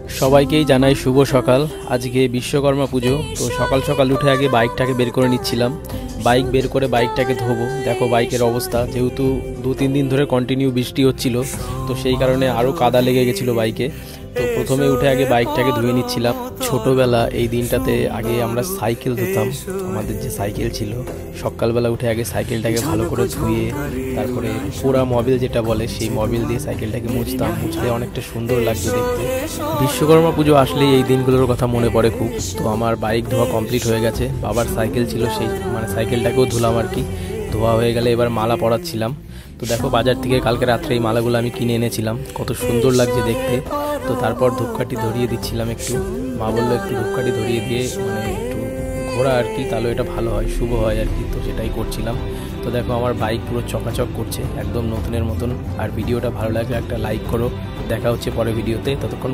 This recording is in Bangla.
সবাইকেই জানাই শুভ সকাল। আজকে বিশ্বকর্মা পুজো, তো সকাল সকাল উঠে আগে বাইকটাকে বের করে নিচ্ছিলাম। বাইক বের করে বাইকটাকে ধোবো। দেখো বাইকের অবস্থা, যেহেতু 2-3 দিন ধরে কন্টিনিউ বৃষ্টি হচ্ছিল, তো সেই কারণে আরও কাদা লেগে গেছিলো বাইকে। তো প্রথমে উঠে আগে বাইকটাকে ধুয়ে নিচ্ছিলাম। ছোটোবেলা এই দিনটাতে আগে আমরা সাইকেল ধুতাম। আমাদের যে সাইকেল ছিল, সকালবেলা উঠে আগে সাইকেলটাকে ভালো করে ধুয়ে তারপরে পোড়া মোবিল যেটা বলে, সেই মোবিল দিয়ে সাইকেলটাকে মুছতাম। মুছলে অনেকটা সুন্দর লাগতো দেখতে। বিশ্বকর্মা পুজো আসলেই এই দিনগুলোর কথা মনে পড়ে খুব। তো আমার বাইক ধোয়া কমপ্লিট হয়ে গেছে। বাবার সাইকেল ছিল, সেই সাইকেলটাকেও ধুলাম আর কি। ধোয়া হয়ে গেলে এবার মালা পরাচ্ছিলাম। তো দেখো বাজার থেকে কালকে রাত্রে এই মালাগুলো আমি কিনে এনেছিলাম, কত সুন্দর লাগছে দেখতে। তো তারপর ধূপকাঠি ধরিয়ে দিচ্ছিলাম একটু। মা বললো একটু ধূপকাঠি ধরিয়ে দিয়ে একটু ঘোরা আর কি, তাহলে এটা ভালো হয়, শুভ হয় আর কি। তো সেটাই করছিলাম। তো দেখো আমার বাইক পুরো চকাচক করছে, একদম নতুনের মতন। আর ভিডিওটা ভালো লাগলে একটা লাইক করো। দেখা হচ্ছে পরে ভিডিওতে, ততক্ষণ